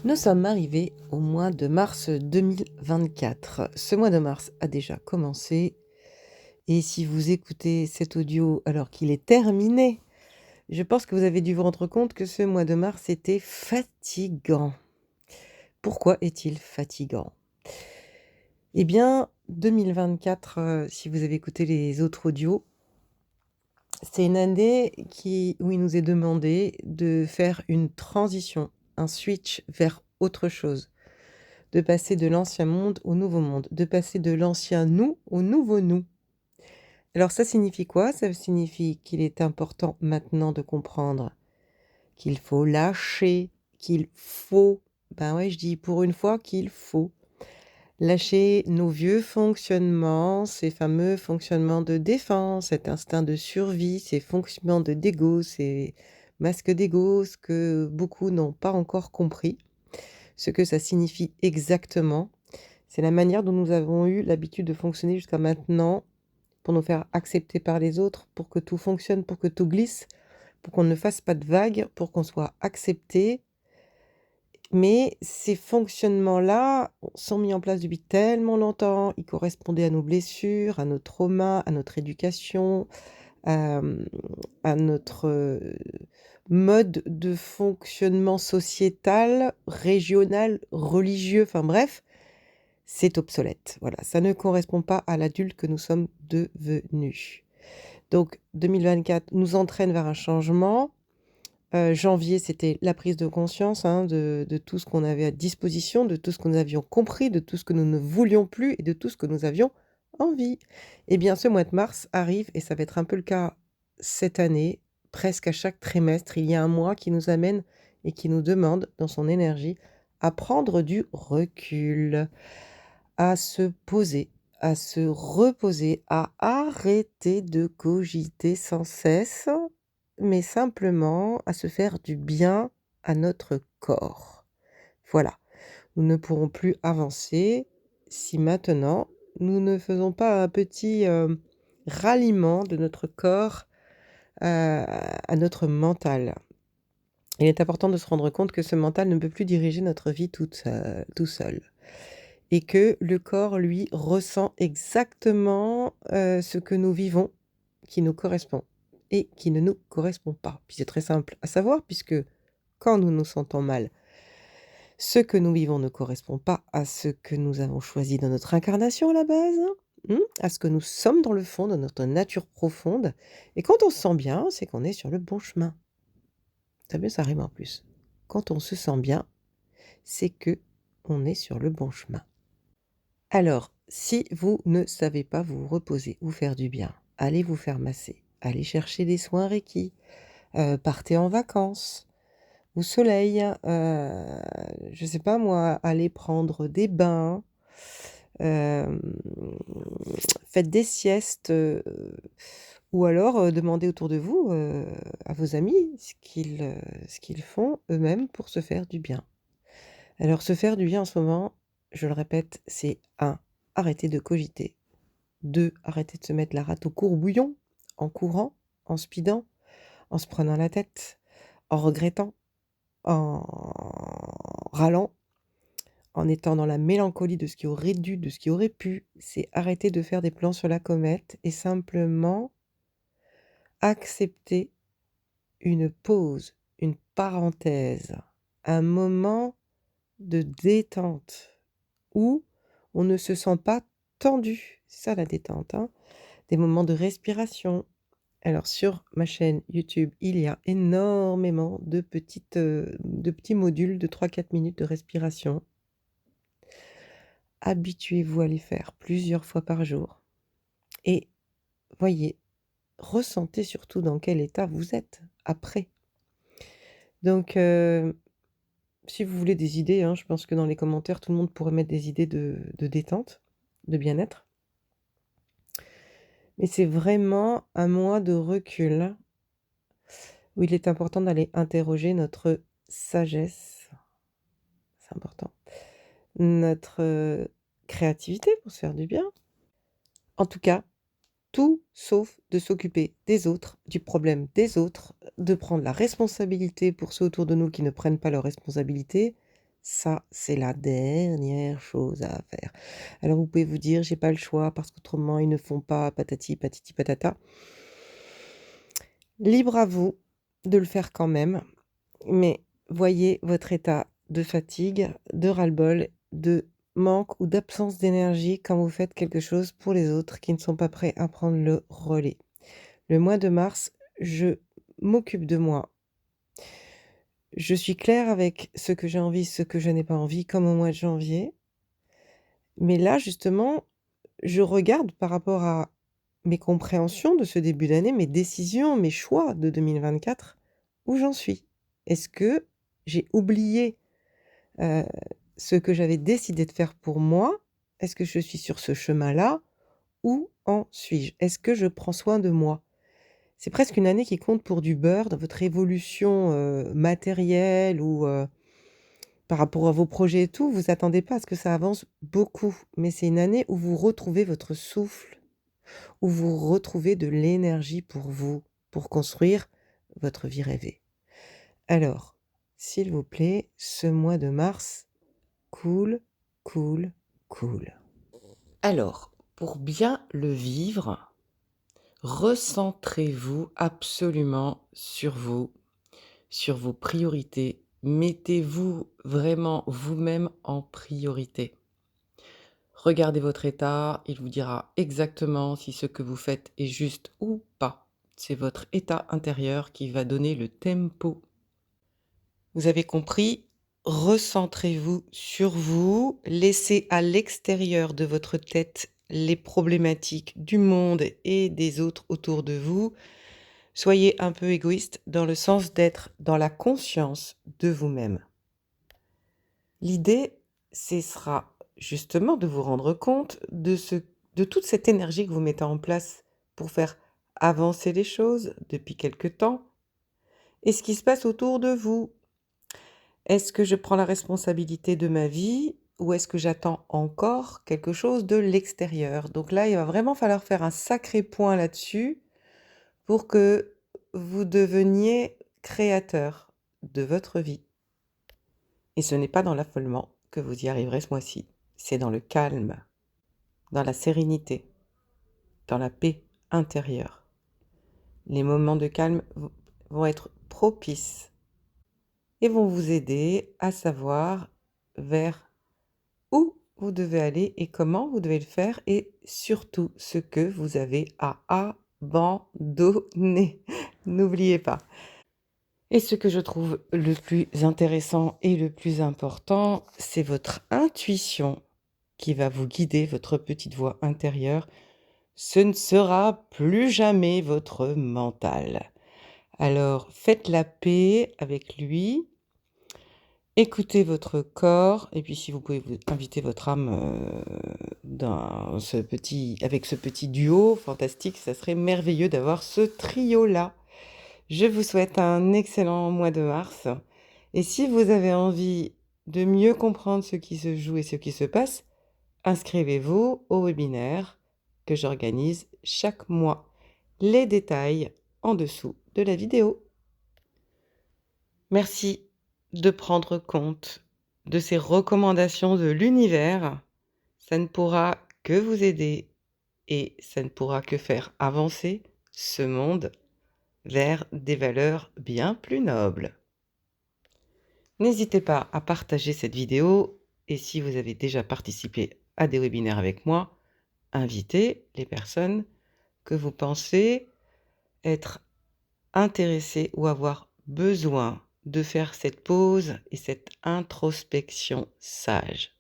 Nous sommes arrivés au mois de mars 2024. Ce mois de mars a déjà commencé et si vous écoutez cet audio alors qu'il est terminé, je pense que vous avez dû vous rendre compte que ce mois de mars était fatigant. Pourquoi est-il fatigant? Eh bien, 2024, si vous avez écouté les autres audios, c'est une année où il nous est demandé de faire une transition, un switch vers autre chose. De passer de l'ancien monde au nouveau monde, de passer de l'ancien nous au nouveau nous. Alors ça signifie quoi? Ça signifie qu'il est important maintenant de comprendre qu'il faut lâcher, qu'il faut, ben ouais, je dis pour une fois qu'il faut lâcher nos vieux fonctionnements, ces fameux fonctionnements de défense, cet instinct de survie, ces fonctionnements d'ego, ces masques d'ego, ce que beaucoup n'ont pas encore compris, ce que ça signifie exactement. C'est la manière dont nous avons eu l'habitude de fonctionner jusqu'à maintenant, pour nous faire accepter par les autres, pour que tout fonctionne, pour que tout glisse, pour qu'on ne fasse pas de vagues, pour qu'on soit accepté. Mais ces fonctionnements-là sont mis en place depuis tellement longtemps, ils correspondaient à nos blessures, à nos traumas, à notre éducation, hem, à notre, mode de fonctionnement sociétal, régional, religieux, enfin bref. C'est obsolète, voilà, ça ne correspond pas à l'adulte que nous sommes devenus. Donc 2024 nous entraîne vers un changement. Janvier, c'était la prise de conscience, hein, de tout ce qu'on avait à disposition, de tout ce que nous avions compris, de tout ce que nous ne voulions plus et de tout ce que nous avions envie. Eh bien, ce mois de mars arrive et ça va être un peu le cas cette année. Presque à chaque trimestre, il y a un mois qui nous amène et qui nous demande, dans son énergie, à prendre du recul, à se poser, à se reposer, à arrêter de cogiter sans cesse, mais simplement à se faire du bien à notre corps. Voilà, nous ne pourrons plus avancer si maintenant nous ne faisons pas un petit, ralliement de notre corps, à notre mental. Il est important de se rendre compte que ce mental ne peut plus diriger notre vie tout seul. Et que le corps, lui, ressent exactement, ce que nous vivons, qui nous correspond et qui ne nous correspond pas. Puis c'est très simple à savoir puisque quand nous nous sentons mal, ce que nous vivons ne correspond pas à ce que nous avons choisi dans notre incarnation à la base, à ce que nous sommes dans le fond, dans notre nature profonde et quand on se sent bien, c'est qu'on est sur le bon chemin. Tu as vu, ça rime en plus. Quand on se sent bien, c'est qu'on est sur le bon chemin. Alors, si vous ne savez pas vous reposer, vous faire du bien, allez vous faire masser, allez chercher des soins Reiki, partez en vacances, au soleil, je sais pas moi, allez prendre des bains, hem, faites des siestes, ou alors, demandez autour de vous, à vos amis ce qu'ils font eux-mêmes pour se faire du bien. Alors se faire du bien en ce moment, je le répète, c'est un, arrêter de cogiter. 2, arrêter de se mettre la rate au courbouillon, en courant, en speedant, en se prenant la tête, en regrettant, en râlant, en étant dans la mélancolie de ce qui aurait dû, de ce qui aurait pu. C'est arrêter de faire des plans sur la comète et simplement accepter une pause, une parenthèse, un moment de détente où on ne se sent pas tendu. C'est ça la détente, hein. Des moments de respiration. Alors sur ma chaîne YouTube, il y a énormément de petits modules de 3-4 minutes de respiration. Habituez-vous à les faire plusieurs fois par jour et voyez, ressentez surtout dans quel état vous êtes après. Donc si vous voulez des idées, hein, je pense que dans les commentaires, tout le monde pourrait mettre des idées de détente, de bien-être. Mais c'est vraiment un mois de recul où il est important d'aller interroger notre sagesse, c'est important, notre, créativité pour se faire du bien. En tout cas, tout sauf de s'occuper des autres, du problème des autres, de prendre la responsabilité pour ceux autour de nous qui ne prennent pas leurs responsabilités. Ça, c'est la dernière chose à faire. Alors vous pouvez vous dire: «J'ai pas le choix parce qu'autrement ils ne font pas patati patiti patata». Libre à vous de le faire quand même, mais voyez votre état de fatigue, de ras-le-bol, de manque ou d'absence d'énergie quand vous faites quelque chose pour les autres qui ne sont pas prêts à prendre le relais. Le mois de mars, je m'occupe de moi. Je suis claire avec ce que j'ai envie, ce que je n'ai pas envie, comme au mois de janvier. Mais là, justement, je regarde par rapport à mes compréhensions de ce début d'année, mes décisions, mes choix de 2024, où j'en suis. Est-ce que j'ai oublié, heu, ce que j'avais décidé de faire pour moi? Est-ce que je suis sur ce chemin-là? Où en suis-je? Est-ce que je prends soin de moi? C'est presque une année qui compte pour du beurre dans votre évolution, matérielle ou, par rapport à vos projets et tout. Vous attendez pas à ce que ça avance beaucoup, mais c'est une année où vous retrouvez votre souffle, où vous retrouvez de l'énergie pour vous, pour construire votre vie rêvée. Alors, s'il vous plaît, ce mois de mars, cool, cool, cool. Alors, pour bien le vivre, recentrez-vous absolument sur vos priorités. Mettez-vous vraiment vous-même en priorité. Regardez votre état, il vous dira exactement si ce que vous faites est juste ou pas. C'est votre état intérieur qui va donner le tempo. Vous avez compris? Recentrez-vous sur vous, laissez à l'extérieur de votre tête les problématiques du monde et des autres autour de vous. Soyez un peu égoïste dans le sens d'être dans la conscience de vous-même. L'idée, ce sera justement de vous rendre compte de toute cette énergie que vous mettez en place pour faire avancer les choses depuis quelque temps et ce qui se passe autour de vous. Est-ce que je prends la responsabilité de ma vie ou est-ce que j'attends encore quelque chose de l'extérieur? Donc là, il va vraiment falloir faire un sacré point là-dessus pour que vous deveniez créateur de votre vie. Et ce n'est pas dans l'affolement que vous y arriverez ce mois-ci, c'est dans le calme, dans la sérénité, dans la paix intérieure. Les moments de calme vont être propices et vont vous aider à savoir vers où vous devez aller et comment vous devez le faire et surtout ce que vous avez à abandonner. N'oubliez pas. Et ce que je trouve le plus intéressant et le plus important, c'est votre intuition qui va vous guider, votre petite voix intérieure. Ce ne sera plus jamais votre mental. Alors faites la paix avec lui, écoutez votre corps et puis si vous pouvez vous inviter votre âme, avec ce petit duo fantastique, ça serait merveilleux d'avoir ce trio-là. Je vous souhaite un excellent mois de mars et si vous avez envie de mieux comprendre ce qui se joue et ce qui se passe, inscrivez-vous au webinaire que j'organise chaque mois. Les détails en dessous de la vidéo. Merci de prendre compte de ces recommandations de l'univers. Ça ne pourra que vous aider et ça ne pourra que faire avancer ce monde vers des valeurs bien plus nobles. N'hésitez pas à partager cette vidéo et si vous avez déjà participé à des webinaires avec moi, invitez les personnes que vous pensez être intéressées ou avoir besoin de faire cette pause et cette introspection sage.